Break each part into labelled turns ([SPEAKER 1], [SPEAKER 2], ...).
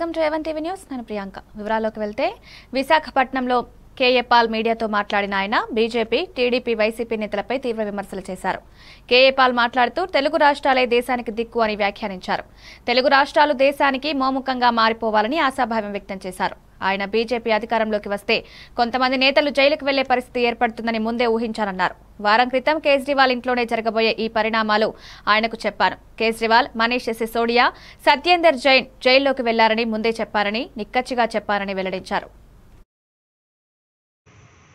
[SPEAKER 1] Welcome to even TV news. నేను ప్రియాంక. వివరాల్లోకి వెళ్తే విశాఖపట్నంలో కేఏ పాల్ మీడియాతో మాట్లాడిన ఆయన బీజేపీ, టీడీపీ, వైసీపీ నేతలపై తీవ్ర విమర్శలు చేశారు. కేఏ పాల్ మాట్లాడుతూ తెలుగు రాష్ట్రాలే దేశానికి దిక్కు అని వ్యాఖ్యానించారు. తెలుగు రాష్ట్రాలు దేశానికి మోముఖంగా మారిపోవాలని ఆశాభావం వ్యక్తం చేశారు. ఆయన బీజేపీ అధికారంలోకి వస్తే కొంతమంది నేతలు జైలుకు వెళ్లే పరిస్థితి ఏర్పడుతుందని ముందే ఊహించారన్నారు. వారం క్రితం కేజ్రీవాల్ ఇంట్లోనే జరగబోయే ఈ పరిణామాలు ఆయనకు చెప్పాను. కేజ్రీవాల్, మనీష్ సిసోడియా, సత్యేందర్ జైన్ జైల్లోకి వెళ్లారని ముందే చెప్పారని, నిక్కచ్చిగా చెప్పారని వెల్లడించారు.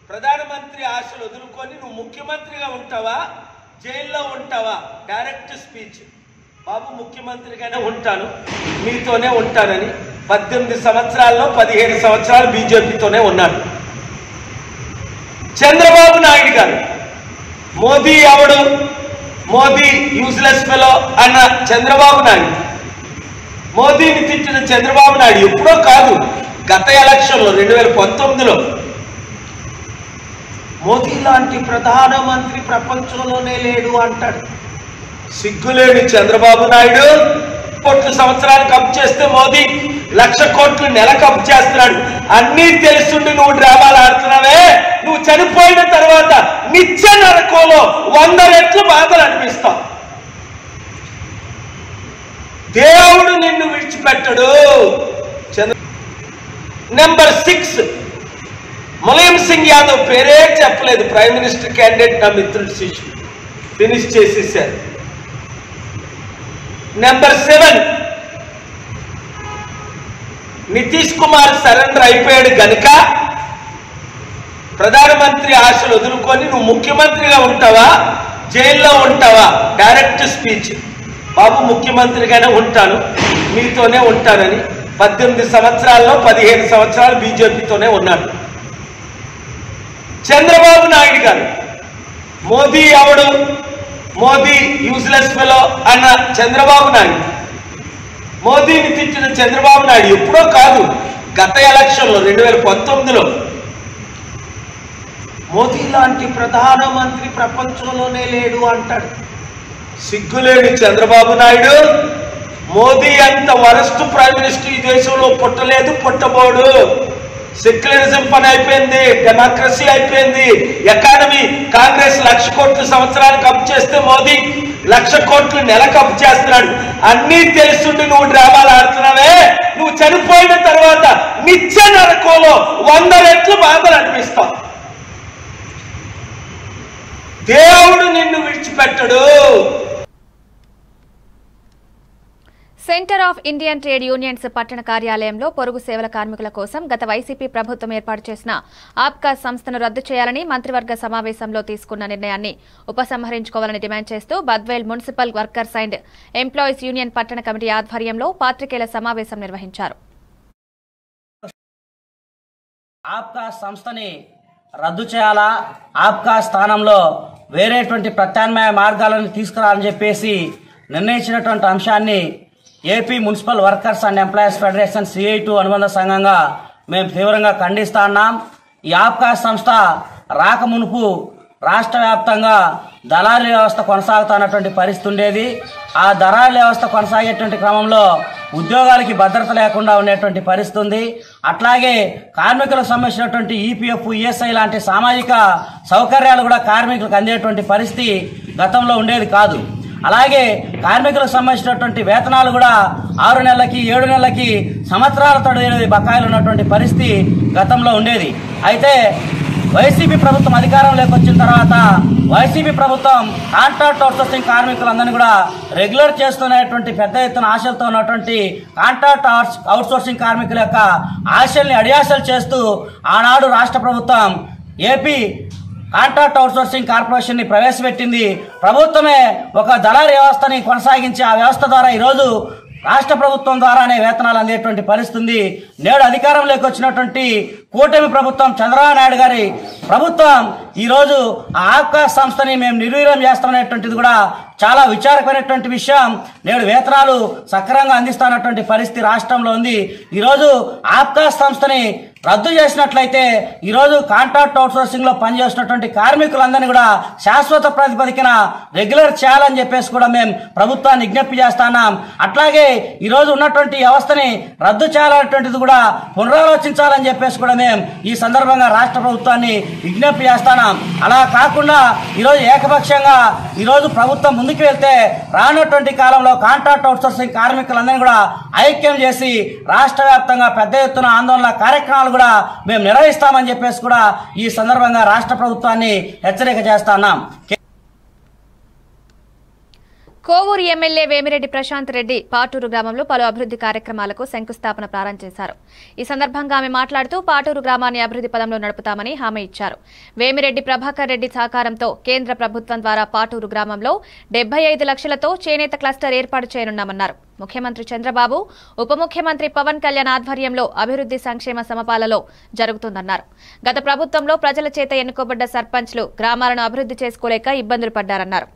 [SPEAKER 2] ప్రధానమంత్రి ఆశలు వదులుకొని నువ్వు ముఖ్యమంత్రిగా ఉంటావా, జైల్లో ఉంటావా? Direct speech. బాబు ముఖ్యమంత్రిగానే ఉంటాను, మీతోనే ఉంటానని 18 సంవత్సరాల్లో 17 సంవత్సరాలు బీజేపీతోనే ఉన్నాను. చంద్రబాబు నాయుడు గారు మోదీ ఎవడు, మోదీ యూజ్లెస్ ఫెలో అన్న చంద్రబాబు నాయుడు, మోదీని తిట్టిన చంద్రబాబు నాయుడు ఎప్పుడో కాదు, గత ఎలక్షన్లో 2019లో మోదీ లాంటి ప్రధానమంత్రి ప్రపంచంలోనే లేడు అంటాడు. సిగ్గులేని చంద్రబాబు నాయుడు కోట్ల సంవత్సరాలు కప్ చేస్తే మోదీ 1,00,000 కోట్లు నెల కప్ చేస్తున్నాడు. అన్నీ తెలుసుండి నువ్వు డ్రామాలు ఆడుతున్నావే. నువ్వు చనిపోయిన తర్వాత నిత్య నరకంలో 100 రెట్లు బాధలు అనిపిస్తావు. దేవుడు నిన్ను విడిచిపెట్టడు. నెంబర్ 6 ములాయం సింగ్ యాదవ్ పేరే చెప్పలేదు. ప్రైమ్ మినిస్టర్ క్యాండిడేట్ నా మిత్రుడు శిష్యుడు ఫినిష్ చేసేసారు. నెంబర్ 7 నితీష్ కుమార్ సరెండర్ అయిపోయాడు గనుక ప్రధానమంత్రి ఆశలు వదులుకొని నువ్వు ముఖ్యమంత్రిగా ఉంటావా, జైల్లో ఉంటావా? Direct speech. బాబు ముఖ్యమంత్రిగానే ఉంటాను, మీతోనే ఉంటానని 18 సంవత్సరాల్లో 17 సంవత్సరాలు బీజేపీతోనే ఉన్నాను. చంద్రబాబు నాయుడు గారు మోదీ ఎవడు, మోదీ యూజ్లెస్ ఫెలో అన్న చంద్రబాబు నాయుడు, మోదీని తిట్టిన చంద్రబాబు నాయుడు ఎప్పుడో కాదు, గత ఎలక్షన్లో 2019లో మోదీ లాంటి ప్రధానమంత్రి ప్రపంచంలోనే లేడు అంటాడు. సిగ్గులేని చంద్రబాబు నాయుడు, మోదీ అంత వరస్ట్ ప్రైమ్ మినిస్టర్ ఈ దేశంలో పుట్టలేదు, పుట్టబోడు. సెక్యులరిజం పని అయిపోయింది, డెమోక్రసీ అయిపోయింది. ఎకానమీ కాంగ్రెస్ 1,00,000 కోట్లు సంవత్సరాలు కప్ చేస్తే మోదీ 1,00,000 కోట్లు నెల కప్ చేస్తున్నాడు. అన్నీ తెలుసుండి నువ్వు డ్రామాలు ఆడుతున్నావే. నువ్వు చనిపోయిన తర్వాత నిత్య నరకంలో 100 రెట్లు బాధలు అనిపిస్తావు. దేవుడు నిన్ను విడిచిపెట్టడు.
[SPEAKER 1] Centre of Indian trade unions పట్టణ కార్యాలయంలో పొరుగు సేవల కార్మికుల కోసం గత వైసీపీ ప్రభుత్వం ఏర్పాటు చేసిన ఆప్కా సంస్థను రద్దు చేయాలని మంత్రివర్గ సమావేశంలో తీసుకున్న నిర్ణయాన్ని ఉపసంహరించుకోవాలని డిమాండ్ చేస్తూ Badvel municipal workers and employees union పట్టణ కమిటీ ఆధ్వర్యంలో పాత్రికేయుల సమావేశం నిర్వహించారు.
[SPEAKER 3] ఆప్కా సంస్థని రద్దు చేయాలా, ఆప్కా స్థానంలో వేరేటువంటి ప్రత్యామ్నాయ మార్గాలను తీసుకురావాలని చెప్పేసి నిర్ణయించినటువంటి అంశాన్ని AP municipal workers and employees federation CI2 అనుబంధ సంఘంగా మేము తీవ్రంగా ఖండిస్తా ఉన్నాం. ఈ ఆప్కా సంస్థ రాకమునుపు రాష్ట్ర వ్యాప్తంగా దళారీ వ్యవస్థ కొనసాగుతున్నటువంటి పరిస్థితి ఉండేది. ఆ దళారీ వ్యవస్థ కొనసాగేటువంటి క్రమంలో ఉద్యోగాలకి భద్రత లేకుండా ఉండేటువంటి పరిస్థితి ఉంది. అట్లాగే కార్మికులకు సంబంధించినటువంటి EPF, ESI లాంటి సామాజిక సౌకర్యాలు కూడా కార్మికులకు అందేటువంటి పరిస్థితి గతంలో ఉండేది కాదు. అలాగే కార్మికులకు సంబంధించినటువంటి వేతనాలు కూడా 6 నెలలకి 7 నెలలకి సంవత్సరాల తరబడి బకాయిలు ఉన్నటువంటి పరిస్థితి గతంలో ఉండేది. అయితే వైసీపీ ప్రభుత్వం అధికారంలోకి వచ్చిన తర్వాత వైసీపీ ప్రభుత్వం కాంట్రాక్ట్ అవుట్సోర్సింగ్ కార్మికులందరినీ కూడా రెగ్యులర్ చేస్తున్నటువంటి పెద్ద ఎత్తున ఆశలతో ఉన్నటువంటి కాంట్రాక్ట్ అవుట్సోర్సింగ్ కార్మికుల యొక్క ఆశల్ని అడియాసలు చేస్తూ ఆనాడు రాష్ట్ర ప్రభుత్వం ఏపీ కాంట్రాక్ట్ అవుట్సోర్సింగ్ కార్పొరేషన్ ని ప్రవేశపెట్టింది. ప్రభుత్వమే ఒక దళారీ వ్యవస్థని కొనసాగించి ఆ వ్యవస్థ ద్వారా ఈరోజు రాష్ట్ర ప్రభుత్వం ద్వారానే వేతనాలు అందేటువంటి పరిస్థితి ఉంది. నేడు అధికారంలోకి వచ్చినటువంటి కూటమి ప్రభుత్వం, చంద్రబాబు నాయుడు గారి ప్రభుత్వం ఈరోజు ఆ ఆప్కా సంస్థని మేము నిర్వీర్యం చేస్తామనేటువంటిది కూడా చాలా విచారకమైనటువంటి విషయం. నేడు వేతనాలు సక్రమంగా అందిస్తున్నటువంటి పరిస్థితి రాష్ట్రంలో ఉంది. ఈరోజు ఆప్కా సంస్థని రద్దు చేసినట్లయితే ఈరోజు కాంట్రాక్ట్ అవుట్సోర్సింగ్ లో పనిచేస్తున్నటువంటి కార్మికులందరినీ కూడా శాశ్వత ప్రాతిపదికన రెగ్యులర్ చేయాలని చెప్పేసి కూడా మేము ప్రభుత్వాన్ని విజ్ఞప్తి చేస్తున్నాం. అట్లాగే ఈరోజు ఉన్నటువంటి వ్యవస్థని రద్దు చేయాలనేటువంటిది కూడా పునరాలోచించాలని చెప్పేసి కూడా మేము ఈ సందర్భంగా రాష్ట్ర ప్రభుత్వాన్ని విజ్ఞప్తి చేస్తున్నాం. అలా కాకుండా ఈరోజు ఏకపక్షంగా ఈరోజు ప్రభుత్వం ముందుకు వెళ్తే రానటువంటి కాలంలో కాంట్రాక్ట్ అవుట్సోర్సింగ్ కార్మికులందరినీ కూడా ఐక్యం చేసి రాష్ట్ర వ్యాప్తంగా పెద్ద ఎత్తున ఆందోళన కార్యక్రమాలు కూడా మేము నిర్వహిస్తామని చెప్పేసి కూడా ఈ సందర్భంగా రాష్ట్ర ప్రభుత్వాన్ని హెచ్చరిక చేస్తున్నాం.
[SPEAKER 1] కోవూరు ఎమ్మెల్యే వేమిరెడ్డి ప్రశాంత్ రెడ్డి పాటూరు గ్రామంలో పలు అభివృద్ధి కార్యక్రమాలకు శంకుస్థాపన ప్రారంభం చేశారు. ఈ సందర్భంగా ఆమె మాట్లాడుతూ పాటూరు గ్రామాన్ని అభివృద్ధి పదంలో నడుపుతామని హామీ ఇచ్చారు. వేమిరెడ్డి ప్రభాకర్ రెడ్డి సహకారంతో కేంద్ర ప్రభుత్వం ద్వారా పాటూరు గ్రామంలో 75 లక్షలతో చేనేత క్లస్టర్ ఏర్పాటు చేయనున్నామన్నారు. ముఖ్యమంత్రి చంద్రబాబు, ఉప ముఖ్యమంత్రి పవన్ కళ్యాణ్ ఆధ్వర్యంలో అభివృద్ధి సంక్షేమ సమపాలలో జరుగుతుందన్నారు. గత ప్రభుత్వంలో ప్రజల చేత ఎన్నుకోబడ్డ సర్పంచ్లు గ్రామాలను అభివృద్ధి చేసుకోలేక ఇబ్బందులు పడ్డారన్నారు.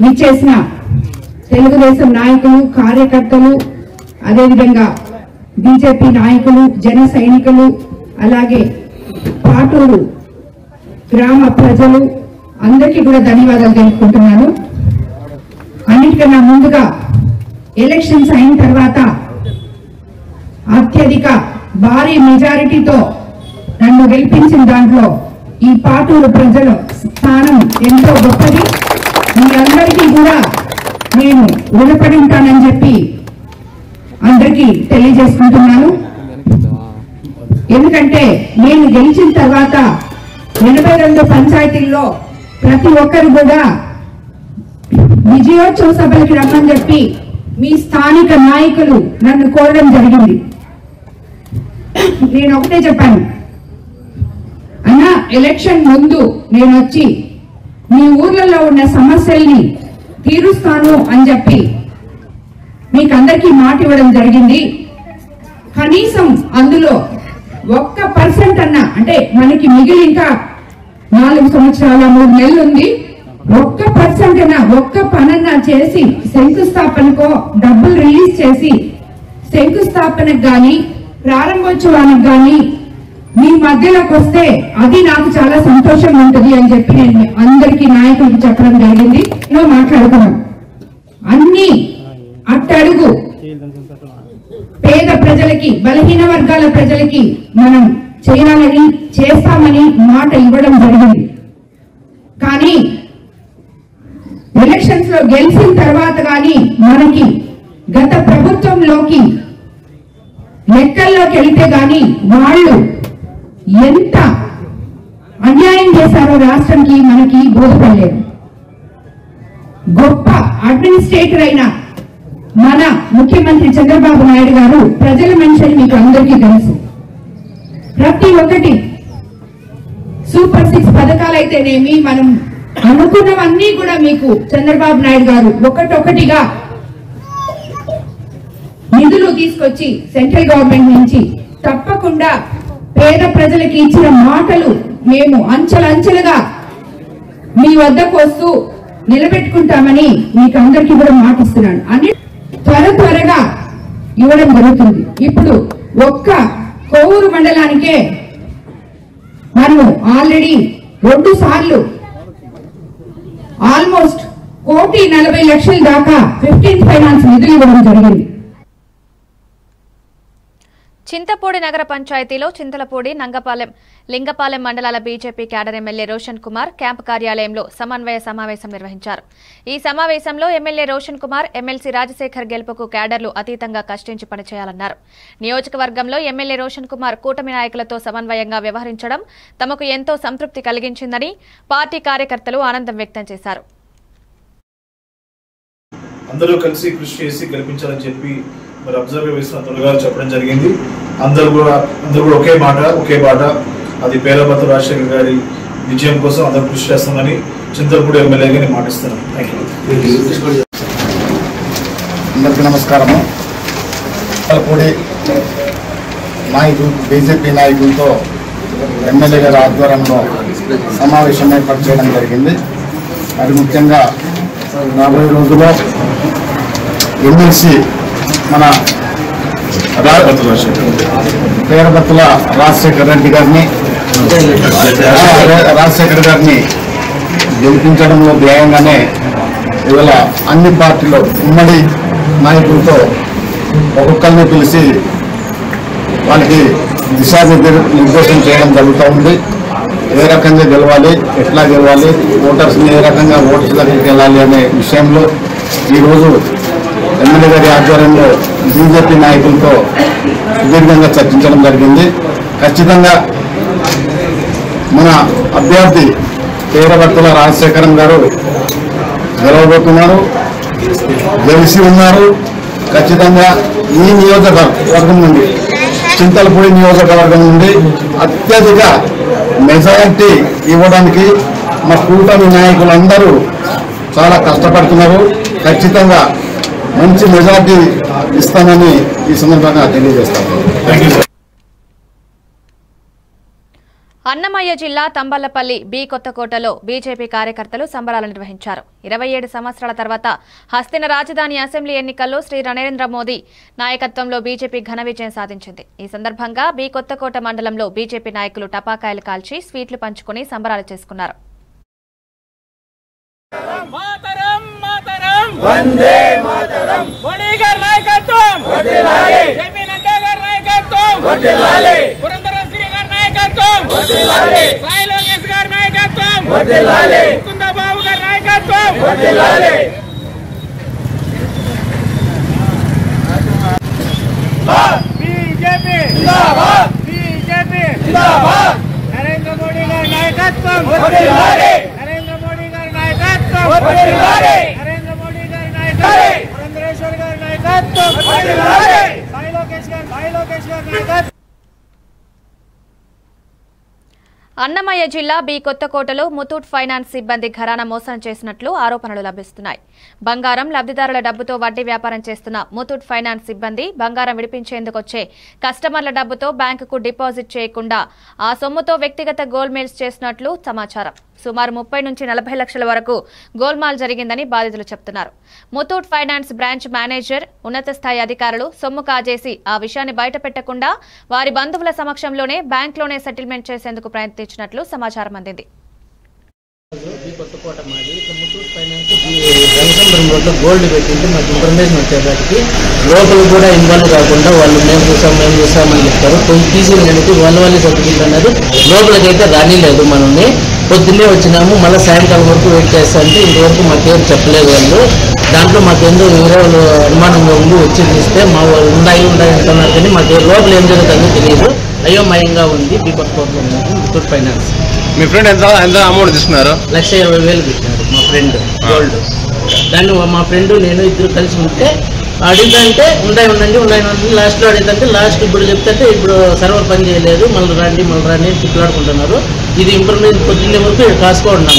[SPEAKER 4] విచ్చేసిన తెలుగుదేశం నాయకులు, కార్యకర్తలు, అదేవిధంగా బీజేపీ నాయకులు, జన సైనికులు, అలాగే పాటూరు గ్రామ ప్రజలు అందరికీ కూడా ధన్యవాదాలు తెలుపుకుంటున్నాను. అన్నిటికన్నా ముందుగా ఎలక్షన్స్ అయిన తర్వాత అత్యధిక భారీ మెజారిటీతో నన్ను గెలిపించిన దాంట్లో ఈ పాటూరు ప్రజల స్థానం ఎంతో గొప్పది. మీ అందరికీ కూడా నేను రుణపడి ఉంటానని చెప్పి అందరికీ తెలియజేసుకుంటున్నాను. ఎందుకంటే నేను గెలిచిన తర్వాత 82 పంచాయతీల్లో ప్రతి ఒక్కరు కూడా విజయోత్సవ సభలకి రమ్మని చెప్పి మీ స్థానిక నాయకులు నన్ను కోరడం జరిగింది. నేను ఒకటే చెప్పాను, అన్నా ఎలక్షన్ ముందు నేను వచ్చి మీ ఊర్లలో ఉన్న సమస్యల్ని తీరుస్తాను అని చెప్పి మీకు అందరికీ మాట ఇవ్వడం జరిగింది. కనీసం అందులో 1% అన్నా, అంటే మనకి మిగిలి ఇంకా 4 సంవత్సరాల 3 నెలలు ఉంది, 1% అన్నా, 1 పనన్నా చేసి శంకుస్థాపనకో డబ్బులు రిలీజ్ చేసి శంకుస్థాపనకు గాని ప్రారంభోత్సవానికి గాని మీ మధ్యలోకి వస్తే అది నాకు చాలా సంతోషంగా ఉంటుంది అని చెప్పి నేను అందరికీ నాయకులకు చెప్పడం జరిగింది. మాట్లాడుకున్నాం. అన్ని అట్టడుగు పేద ప్రజలకి, బలహీన వర్గాల ప్రజలకి మనం చేయాలని, చేస్తామని మాట ఇవ్వడం జరిగింది. కానీ ఎలక్షన్స్ లో గెలిచిన తర్వాత కానీ మనకి గత ప్రభుత్వంలోకి లెక్కల్లోకి వెళితే గాని వాళ్ళు ఎంత అన్యాయం చేశారో రాష్ట్రానికి మనకి బోధపడలేదు. గొప్ప అడ్మినిస్ట్రేటర్ అయిన మన ముఖ్యమంత్రి చంద్రబాబు నాయుడు గారు ప్రజల మనిషి మీకు అందరికీ తెలుసు. ప్రతి ఒక్కటి సూపర్ 6 పథకాలైతేనేమి, మనం అనుకున్నవన్నీ కూడా మీకు చంద్రబాబు నాయుడు గారు ఒకటొకటిగా నిధులు తీసుకొచ్చి సెంట్రల్ గవర్నమెంట్ నుంచి తప్పకుండా పేద ప్రజలకి ఇచ్చిన మాటలు మేము అంచెలంచెలుగా మీ వద్దకు వస్తూ నిలబెట్టుకుంటామని మీకు అందరికీ కూడా మాటిస్తున్నాను. అన్ని త్వరగా ఇవ్వడం జరుగుతుంది. ఇప్పుడు ఒక్క కోవూరు మండలానికే మనము ఆల్రెడీ 2 సార్లు ఆల్మోస్ట్ 1,40,00,000 దాకా 15th ఫైనాన్స్ నిధులు ఇవ్వడం జరిగింది.
[SPEAKER 1] చింతపూడి నగర పంచాయతీలో చింతలపూడి, నంగపాలెం, లింగపాలెం మండలాల BJP cadre MLA Roshan Kumar camp కార్యాలయంలో సమన్వయ సమావేశం నిర్వహించారు. ఈ సమావేశంలో ఎమ్మెల్యే రోషన్ కుమార్, ఎమ్మెల్సీ రాజశేఖర్ గెలుపుకు క్యాడర్లు అతీతంగా కష్టించి పనిచేయాలన్నారు. నియోజకవర్గంలో ఎమ్మెల్యే రోషన్ కుమార్ కూటమి నాయకులతో సమన్వయంగా వ్యవహరించడం తమకు ఎంతో సంతృప్తి కలిగించిందని పార్టీ కార్యకర్తలు ఆనందం వ్యక్తం చేశారు.
[SPEAKER 5] అందరూ కలిసి కృషి చేసి గెలిపించాలని చెప్పి మరి అబ్జర్వర్ వేసిన త్వరగా చెప్పడం జరిగింది. అందరూ కూడా ఒకే మాట ఒకే బాట, అది పేలపత్ర రాజశేఖర్ గారి విజయం కోసం అందరూ కృషి చేస్తామని చింతలపూడి ఎమ్మెల్యేగా నేను మాటిస్తున్నాను.
[SPEAKER 6] అందరికీ నమస్కారము. చింతలపూడి నాయకులు బీజేపీ నాయకులతో ఎమ్మెల్యే గారి ఆధ్వర్యంలో సమావేశం ఏర్పాటు చేయడం జరిగింది. మరి ముఖ్యంగా రాబోయే రోజుల్లో ఎమ్మెల్సీ మన పేరబత్తుల రాజశేఖర్ గారిని గెలిపించడంలో ధ్యేయంగానే ఇవాళ అన్ని పార్టీలు ఉమ్మడి నాయకులతో ఒక్కొక్కరిని పిలిచి వాళ్ళకి దిశానిర్దేశం చేయడం జరుగుతూ ఉంది. ఏ రకంగా గెలవాలి, ఎట్లా గెలవాలి, ఓటర్స్ని ఏ రకంగా ఓటర్స్ దగ్గరికి వెళ్ళాలి అనే విషయంలో ఈరోజు ఎమ్మెల్యే గారి ఆధ్వర్యంలో బీజేపీ నాయకులతో సుదీర్ఘంగా చర్చించడం జరిగింది. ఖచ్చితంగా మన అభ్యర్థి పేరబత్తుల రాజశేఖరన్ గారు గెలవబోతున్నారు, గెలిచి ఉన్నారు. ఖచ్చితంగా ఈ నియోజకవర్గం నుండి, చింతలపూడి నియోజకవర్గం నుండి అత్యధిక మెజారిటీ ఇవ్వడానికి మా కూటమి నాయకులందరూ చాలా కష్టపడుతున్నారు. ఖచ్చితంగా మంచి మెజారిటీ ఇస్తామని ఈ సందర్భంగా తెలియజేస్తాను.
[SPEAKER 1] అన్నమయ్య జిల్లా తంబళ్లపల్లి బి కొత్తకోటలో బీజేపీ కార్యకర్తలు సంబరాలు నిర్వహించారు. 27 సంవత్సరాల తర్వాత హస్తిన రాజధాని అసెంబ్లీ ఎన్నికల్లో శ్రీ నరేంద్ర మోదీ నాయకత్వంలో బీజేపీ ఘన విజయం సాధించింది. ఈ సందర్భంగా బి కొత్తకోట మండలంలో బీజేపీ నాయకులు టపాకాయలు కాల్చి స్వీట్లు పంచుకుని సంబరాలు చేసుకున్నారు.
[SPEAKER 7] నరేంద్ర మోడీ గారి నాయకత్వం, నరేంద్ర మోడీ గారి నాయకత్వం, నరేంద్ర మోడీ గారి నాయకత్వం, పురంధరేశ్వర్ గారి నాయకత్వం, సాయి లోకేష్ గారి నాయకత్వం.
[SPEAKER 1] అన్నమయ్య జిల్లా బి కొత్తకోటలో ముతూట్ ఫైనాన్స్ సిబ్బంది ఘరానా మోసం చేసినట్లు ఆరోపణలు లభిస్తున్నాయి. బంగారం, లబ్ధిదారుల డబ్బుతో వడ్డీ వ్యాపారం చేస్తున్న ముతూట్ ఫైనాన్స్ సిబ్బంది బంగారం విడిపించేందుకొచ్చే కస్టమర్ల డబ్బుతో బ్యాంకుకు డిపాజిట్ చేయకుండా ఆ సొమ్ముతో వ్యక్తిగత గోల్మేల్స్ చేసినట్లు సమాచారం. సుమారు 30 నుంచి 40 లక్షల వరకు గోల్మాల్ జరిగిందని బాధితులు చెబుతున్నారు. ముతూట్ ఫైనాన్స్ బ్రాంచ్ మేనేజర్, ఉన్నత స్థాయి అధికారులు సొమ్ము కాజేసి ఆ విషయాన్ని బయటపెట్టకుండా వారి బంధువుల సమక్షంలోనే బ్యాంక్లోనే సెటిల్మెంట్ చేసేందుకు ప్రయత్నించినట్లు సమాచారం అందింది.
[SPEAKER 8] కొత్తకోట మాది ముతూట్ ఫైనాన్స్ రంగంపురం రోడ్లో గోల్డ్ పెట్టింటే మాకు ఇన్ఫర్మేషన్ వచ్చేసరికి లోపల కూడా ఇన్వాల్వ్ కాకుండా వాళ్ళు మేము చూసామని చెప్తారు. కొంచెం తీసేయడానికి వాళ్ళే చదువుకుంటున్నారు. లోపలికైతే రానిలేదు. మనల్ని పొద్దున్నే వచ్చినాము, మళ్ళీ సాయంకాలం వరకు వెయిట్ చేస్తా అంటే ఇంతవరకు మాకేం చెప్పలేదు వాళ్ళు. దాంట్లో మాకేందో వేరే వాళ్ళు అనుమానంగా ఉండి వచ్చి చూస్తే మా వాళ్ళు ఉన్నాయి అంటున్నారు కానీ మాకు లోపల ఏం జరుగుతుందో తెలియదు. అయోమయంగా ఉంది. బి కొత్తకోటలో ముతూట్ ఫైనాన్స్.
[SPEAKER 9] మీ ఫ్రెండ్ ఎంత అమౌంట్ తీసుకున్నారు?
[SPEAKER 8] 1,20,000 పెట్టినారు మా ఫ్రెండ్ గోల్డ్. దాన్ని మా ఫ్రెండ్ నేను ఇద్దరు కలిసి ఉంటే అడిగితే ఉండండి లాస్ట్లో అడిగితే లాస్ట్ ఇప్పుడు చెప్తే ఇప్పుడు సర్వర్ పని చేయలేదు, మళ్ళీ రండి అని తిప్పులాడుకుంటున్నారు. ఇది ఇన్ఫర్మేషన్ పొద్దున్నే వరకు కాసుకోండి.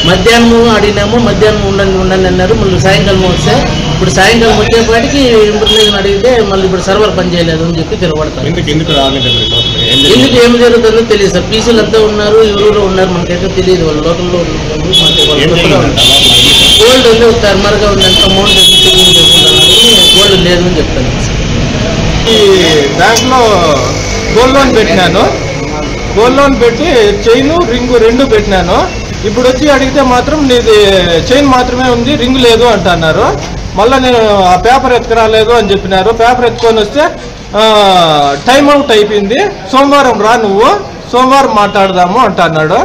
[SPEAKER 8] మధ్యాహ్నం అడిగినాము, మధ్యాహ్నం ఉండండి అన్నారు. మళ్ళీ సాయంకాలం వస్తే ఇప్పుడు సాయంకాలం వచ్చేపాటికి ఇన్ఫర్మేషన్ అడిగితే మళ్ళీ ఇప్పుడు సర్వర్ పని చేయలేదు అని చెప్పి తిరగబడతారు. ఎందుకు ఏం జరుగుతుందో తెలియదు సార్. పీసీలు అంతా ఉన్నారు, ఎవరు ఉన్నారు మనకైతే తెలియదు. వాళ్ళు లోకల్లో గోల్డ్ ఉంది, ఒక టర్మర్గా ఉందంటే అమౌంట్ గోల్డ్ లేదు అని చెప్తాను.
[SPEAKER 9] ఈ బ్యాంక్లో గోల్డ్ లోన్ పెట్టినాను. గోల్డ్ లోన్ పెట్టి చైన్, రింగ్ 2 పెట్టినాను. ఇప్పుడు వచ్చి అడిగితే మాత్రం నీది చైన్ మాత్రమే ఉంది, రింగ్ లేదు అంటున్నారు. మళ్ళీ నేను ఆ పేపర్ ఎత్తుకురాలేదు అని చెప్పినారు. పేపర్ ఎత్తుకొని వస్తే టైం అవుట్ అయిపోయింది, సోమవారం రా నువ్వు, సోమవారం మాట్లాడదాము అంటున్నాడు.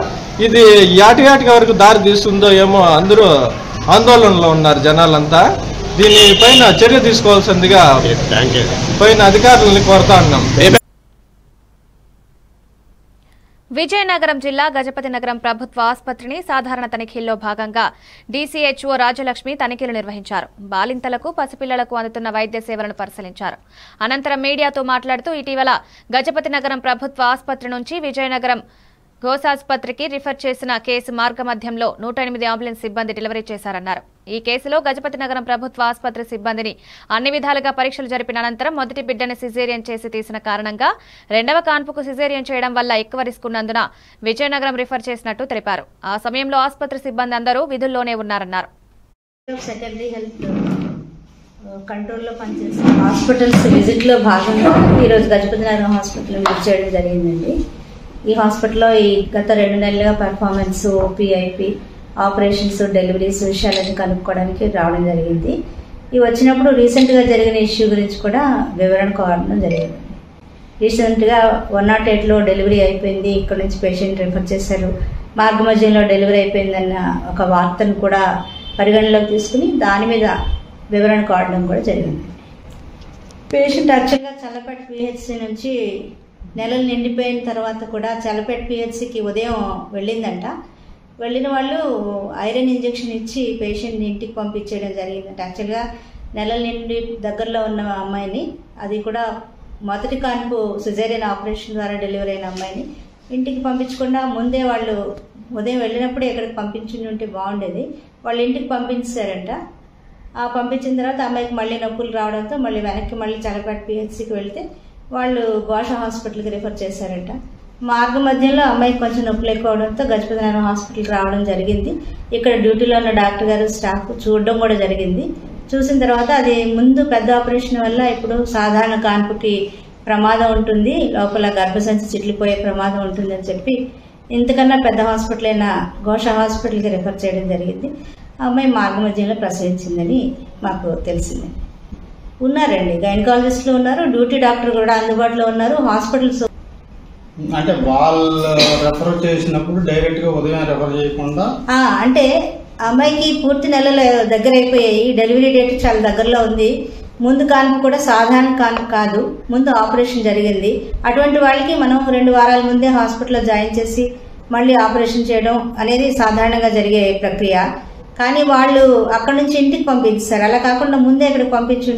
[SPEAKER 9] ఇది యాటికి వరకు దారి తీస్తుందో ఏమో అందరూ ఆందోళనలో ఉన్నారు జనాలంతా. దీనిపైన చర్య తీసుకోవాల్సిందిగా పైన అధికారులని కోరుతా ఉన్నాం.
[SPEAKER 1] విజయనగరం జిల్లా గజపతినగరం ప్రభుత్వ ఆసుపత్రిని సాధారణ తనిఖీల్లో భాగంగా డీసీహెచ్ఓ రాజలక్ష్మి తనిఖీలు నిర్వహించారు. బాలింతలకు, పసిపిల్లలకు అందుతున్న వైద్య సేవలను పరిశీలించారు. అనంతరం మీడియాతో మాట్లాడుతూ ఇటీవల గజపతినగరం ప్రభుత్వ ఆసుపత్రి నుంచి విజయనగరం గోసాసుపత్రికి రిఫర్ చేసిన కేసు మార్గమధ్యంలో 108 అంబులెన్స్ సిబ్బంది డెలివరీ చేశారన్నారు. ఈ కేసులో గజపతినగరం ప్రభుత్వ ఆసుపత్రి సిబ్బందిని అన్ని విధాలుగా పరీక్షలు జరిపిన అనంతరం మొదటి బిడ్డను సిజేరియన్ చేసి తీసిన కారణంగా రెండవ కాన్పుకు సిజేరియన్ చేయడం వల్ల ఎక్కువ రిస్క్ ఉన్నందున విజయనగరం రిఫర్ చేసినట్టు తెలిపారు. ఆ సమయంలో ఆసుపత్రి సిబ్బంది అందరూ విధుల్లోనే ఉన్నారన్నారు.
[SPEAKER 10] సెకండరీ హెల్త్ కంట్రోల్లో పనిచేసే హాస్పిటల్స్ విజిట్లో భాగంగా ఈరోజు గజపతినగరం హాస్పిటల్ విజిట్ చేయడం జరిగిందండి. ఈ హాస్పిటల్లో ఈ గత 2 నెలలుగా పెర్ఫార్మెన్స్, ఓపీఐపీ, ఆపరేషన్స్, డెలివరీస్ విషయాలన్నీ కనుక్కోవడానికి రావడం జరిగింది. ఇవి వచ్చినప్పుడు రీసెంట్గా జరిగిన ఇష్యూ గురించి కూడా వివరణ కోరడం జరిగింది. రీసెంట్గా 108లో డెలివరీ అయిపోయింది, ఇక్కడ నుంచి పేషెంట్ రిఫర్ చేశారు, మార్గమధ్యంలో డెలివరీ అయిపోయిందన్న ఒక వార్తను కూడా పరిగణలోకి తీసుకుని దాని మీద వివరణ కోరడం కూడా జరిగింది. పేషెంట్ యాక్చువల్గా చల్లపేట పిహెచ్సి నుంచి నెలలు నిండిపోయిన తర్వాత కూడా చల్లపేట పిహెచ్సికి ఉదయం వెళ్ళిందంట. వెళ్ళిన వాళ్ళు ఐరన్ ఇంజెక్షన్ ఇచ్చి పేషెంట్ని ఇంటికి పంపించేయడం జరిగిందంట. యాక్చువల్గా నెలల నిండి దగ్గరలో ఉన్న అమ్మాయిని, అది కూడా మొదటి కాన్పు సిజేరియన్ ఆపరేషన్ ద్వారా డెలివరీ అయిన అమ్మాయిని ఇంటికి పంపించకుండా ముందే వాళ్ళు ఉదయం వెళ్ళినప్పుడు ఎక్కడికి పంపించి ఉంటే బాగుండేది, వాళ్ళు ఇంటికి పంపించారంట. ఆ పంపించిన తర్వాత అమ్మాయికి మళ్ళీ నొప్పులు రావడంతో మళ్ళీ వెనక్కి మళ్ళీ చల్లపేట పిహెచ్సికి వెళ్తే వాళ్ళు ఘోష హాస్పిటల్కి రిఫర్ చేశారంట. మార్గ మధ్యలో అమ్మాయికి కొంచెం నొప్పులు ఎక్కువ అవడంతో గజపతినగరం హాస్పిటల్కి రావడం జరిగింది. ఇక్కడ డ్యూటీలో ఉన్న డాక్టర్ గారు, స్టాఫ్ చూడడం కూడా జరిగింది. చూసిన తర్వాత అది ముందు పెద్ద ఆపరేషన్ వల్ల ఇప్పుడు సాధారణ కాన్పుకి ప్రమాదం ఉంటుంది, లోపల గర్భసంచి చిట్లిపోయే ప్రమాదం ఉంటుందని చెప్పి ఇంతకన్నా పెద్ద హాస్పిటల్ అయిన ఘోష హాస్పిటల్కి రిఫర్ చేయడం జరిగింది. ఆ అమ్మాయి మార్గ మధ్యంలో ప్రసవించిందని మాకు తెలిసింది. ఉన్నారండి, గైనకాలజిస్టులు ఉన్నారు, డ్యూటీ డాక్టర్ కూడా అందుబాటులో ఉన్నారు. హాస్పిటల్స్
[SPEAKER 11] అంటే వాళ్ళు రెఫర్ చేసినప్పుడు డైరెక్ట్ గా ఉదయం రెఫర్ చేయకుండా
[SPEAKER 10] అంటే అమ్మాయికి పూర్తి నెలలు దగ్గర అయిపోయాయి, డెలివరీ డేట్ చాలా దగ్గరలో ఉంది, ముందు కాన్పు కూడా సాధారణ కాన్పు కాదు, ముందు ఆపరేషన్ జరిగింది. అటువంటి వాళ్ళకి మనం 2 వారాల ముందే హాస్పిటల్లో జాయిన్ చేసి మళ్ళీ ఆపరేషన్ చేయడం అనేది సాధారణంగా జరిగే ప్రక్రియ. కానీ వాళ్ళు అక్కడ నుంచి ఇంటికి పంపించారు, అలా కాకుండా ముందే ఇక్కడికి పంపించి.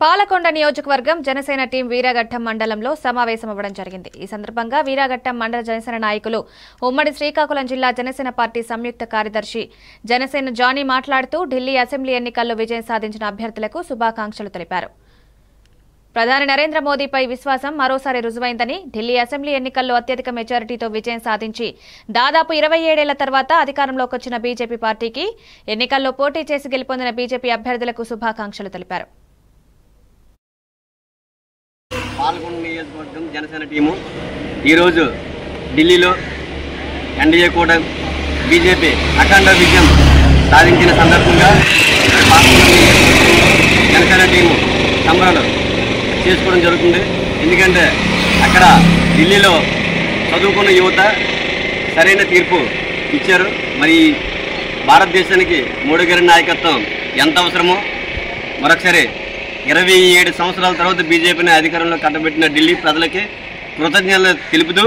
[SPEAKER 1] పాలకొండ నియోజకవర్గం జనసేన టీం వీరాఘట్టం మండలంలో సమావేశమవ్వడం జరిగింది. ఈ సందర్భంగా వీరాఘట్టం మండల జనసేన నాయకులు, ఉమ్మడి శ్రీకాకుళం జిల్లా జనసేన పార్టీ సంయుక్త కార్యదర్శి జనసేన జానీ మాట్లాడుతూ ఢిల్లీ అసెంబ్లీ ఎన్నికల్లో విజయం సాధించిన అభ్యర్థులకు శుభాకాంక్షలు తెలిపారు. ప్రధాని నరేంద్ర మోదీపై విశ్వాసం మరోసారి రుజువైందని, ఢిల్లీ అసెంబ్లీ ఎన్నికల్లో అత్యధిక మెజారిటీతో విజయం సాధించి దాదాపు 27 ఏళ్ల తర్వాత అధికారంలోకి వచ్చిన బీజేపీ పార్టీకి ఎన్నికల్లో పోటీ చేసి గెలుపొందిన బీజేపీ అభ్యర్థులకు శుభాకాంక్షలు తెలిపారు.
[SPEAKER 12] పాల్గొండ నియోజకవర్గం జనసేన టీము ఈరోజు ఢిల్లీలో ఎన్డీఏ కూడా బీజేపీ అఖండ విజయం సాధించిన సందర్భంగా జనసేన టీము సంబరాలు చేసుకోవడం జరుగుతుంది. ఎందుకంటే అక్కడ ఢిల్లీలో చదువుకున్న యువత సరైన తీర్పు ఇచ్చారు. మరి భారతదేశానికి మోడీ గారి నాయకత్వం ఎంత అవసరమో మరొకసారి 27 సంవత్సరాల తర్వాత బీజేపీని అధికారంలో కట్టబెట్టిన ఢిల్లీ ప్రజలకి కృతజ్ఞతలు తెలుపుతూ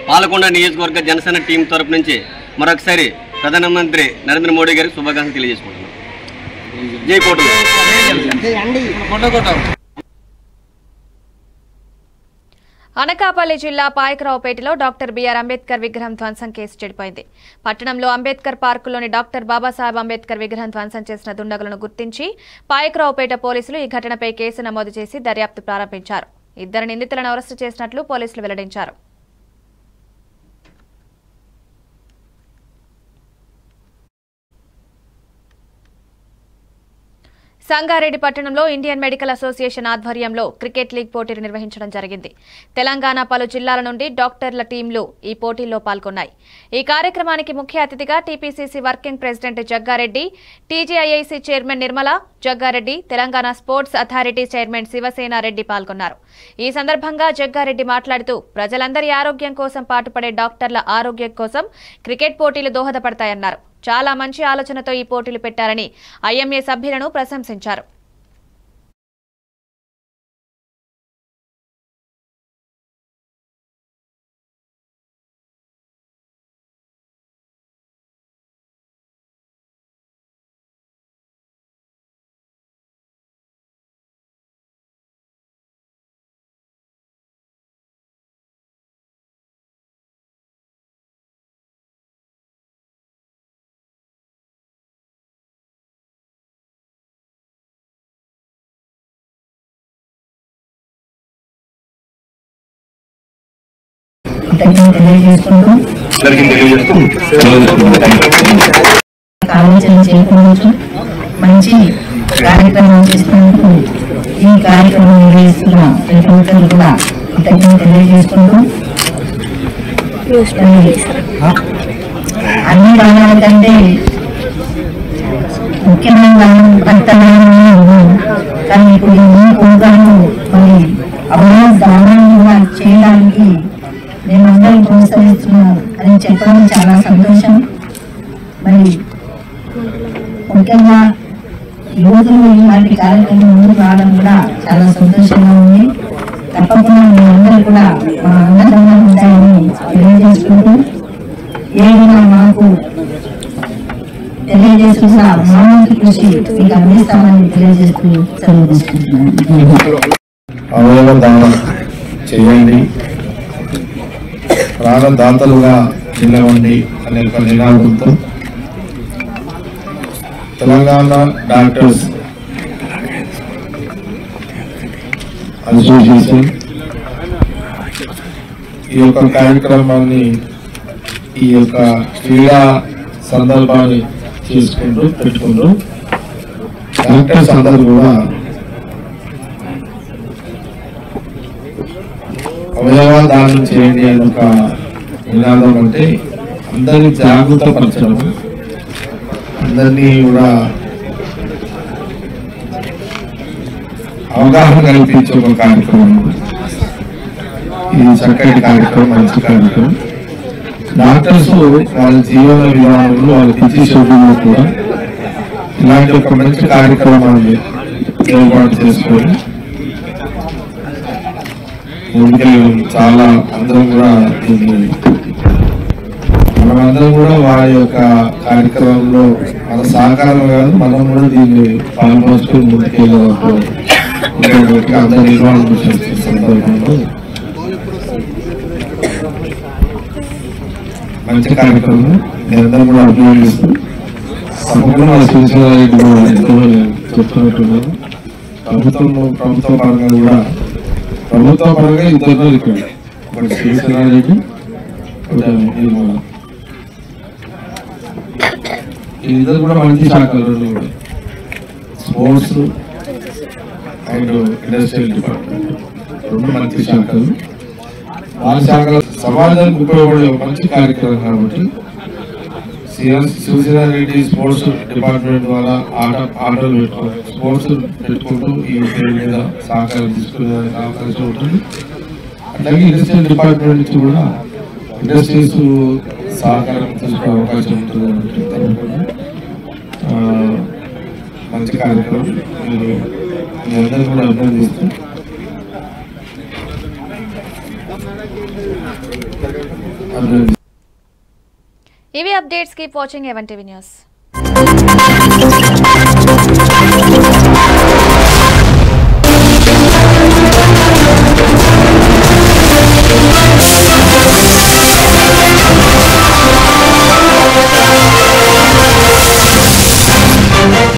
[SPEAKER 12] పాలకొండ నియోజకవర్గ జనసేన టీం తరపు నుంచి మరొకసారి ప్రధానమంత్రి నరేంద్ర మోడీ గారికి శుభాకాంక్షలు తెలియజేసుకుంటున్నాం. జై కోట.
[SPEAKER 1] అనకాపల్లి జిల్లా పాయకరావుపేటలో డాక్టర్ బిఆర్ అంబేద్కర్ విగ్రహం ధ్వంసం కేసు చెడిపోయింది. పట్టణంలో అంబేద్కర్ పార్కులోని డాక్టర్ బాబాసాహెబ్ అంబేద్కర్ విగ్రహం ధ్వంసం చేసిన దుండగులను గుర్తించి పాయకరావుపేట పోలీసులు ఈ ఘటనపై కేసు నమోదు చేసి దర్యాప్తు ప్రారంభించారు. 2 నిందితులను అరెస్టు చేసినట్లు పోలీసులు వెల్లడించారు. సంగారెడ్డి పట్టణంలో ఇండియన్ మెడికల్ అసోసియేషన్ ఆధ్వర్యంలో క్రికెట్ లీగ్ పోటీలు నిర్వహించడం జరిగింది. తెలంగాణ పలు జిల్లాల నుండి డాక్టర్ల టీంలు ఈ పోటీల్లో పాల్గొన్నాయి. ఈ కార్యక్రమానికి ముఖ్య అతిథిగా TPCC working president Jaggareddy, TGIIC chairman Nirmala Jaggareddy, Telangana sports authority chairman Sivasenareddy పాల్గొన్నారు. ఈ సందర్భంగా జగ్గారెడ్డి మాట్లాడుతూ ప్రజలందరి ఆరోగ్యం కోసం పాటుపడే డాక్టర్ల ఆరోగ్యం కోసం క్రికెట్ పోటీలు దోహదపడతాయన్నారు. చాలా మంచి ఆలోచనతో ఈ పోటీలు పెట్టారని ఐఎంఏ సభ్యులను ప్రశంసించారు.
[SPEAKER 13] కృతజ్ఞతలు తెలియజేసుకుంటూ ఆలోచన చేయకుండా మంచి కార్యక్రమం చేస్తున్నందుకు ఈ కార్యక్రమం నిర్వహిస్తున్న ప్రతి ఒక్కరు కూడా కృతజ్ఞతలు తెలియజేసుకుంటూ అన్ని దానాల కంటే ముఖ్యమైన కానీ ఇప్పుడు ఈ ప్రోగ్రాము మరి అవయవ దానాన్ని చేయడానికి మేమందరం ప్రోత్సహిస్తున్నాం అని చెప్పడం చాలా సంతోషం. మరి ముఖ్యంగా యువతులు ఇలాంటి కార్యక్రమం ముందుకు రావడం కూడా చాలా సంతోషంగా ఉంది. తప్పకుండా మేమందరూ కూడా మా అన్నదంగా ఉంటాయని తెలియజేసుకుంటూ ఏదైనా మాకు తెలియజేస్తున్న మానవ కృషి మీకు అందిస్తామని తెలియజేస్తూ సెలవు తీసుకుంటున్నాను.
[SPEAKER 6] అవయవ దానం చేయండి, ప్రాణదాతలుగా నిలవండి అనే ఒక నినాదంతో తెలంగాణ డాక్టర్స్ అసోసియేషన్ ఈ యొక్క కార్యక్రమాన్ని ఈ యొక్క క్రీడా సందర్భాన్ని పెట్టుకుంటూ డాక్టర్స్ అందరూ కూడా అవయవ దానం చేయండి అని ఒక నినాదం అంటే అందరినీ జాగృత పరచడం, అందరినీ కూడా అవగాహన కల్పించే ఒక కార్యక్రమం. ఇది చక్కటి కార్యక్రమం, మంచి కార్యక్రమం. డాక్టర్స్ వాళ్ళ జీవన విధానంలో వాళ్ళ పిచ్చి షెడ్యూల్లో కూడా ఇలాంటి ఒక మంచి కార్యక్రమాన్ని ఏర్పాటు చేసుకొని చాలా అందరం కూడా మనమందరం కూడా వారి యొక్క కార్యక్రమంలో మన సహకారం కాదు, మనం కూడా దీన్ని పాల్పంచుకుని ముందుకెళ్ళినప్పుడు అందరి నిర్వహణ చేస్తున్న సందర్భంలో మంచి కార్యక్రమం అందరం కూడా ఉపయోగిస్తూ తప్పకుండా చెప్తున్నట్టున్నారు. ప్రభుత్వ పరంగా కూడా ఇద్దరు ఇక్కడ ఒకటి శ్రీశైలారెడ్డి, ఇద్దరు కూడా మంచి శాఖలు కూడా స్పోర్ట్స్ అండ్ ఇండస్ట్రియల్ డిపార్ట్మెంట్ రెండు మంచి శాఖలు. వాళ్ళ శాఖలు సమాజానికి ఉపయోగపడే మంచి కార్యక్రమం కాబట్టి శివసేనారెడ్డి స్పోర్ట్స్ డిపార్ట్మెంట్ ద్వారా ఆటలు పెట్టుకోవాలి, స్పోర్ట్స్ పెట్టుకుంటూ ఈ పేరు మీద సహకారం తీసుకునే అవకాశం ఉంటుంది. అట్లాగే ఇండస్ట్రియల్ డిపార్ట్మెంట్ నుంచి కూడా ఇండస్ట్రీస్ సహకారం తీసుకునే అవకాశం ఉంటుంది కాబట్టి తప్పకుండా మంచి కార్యక్రమం. మీరు మీ అందరూ కూడా అభినందిస్తూ
[SPEAKER 1] ఇవి updates. Keep watching A1 TV news.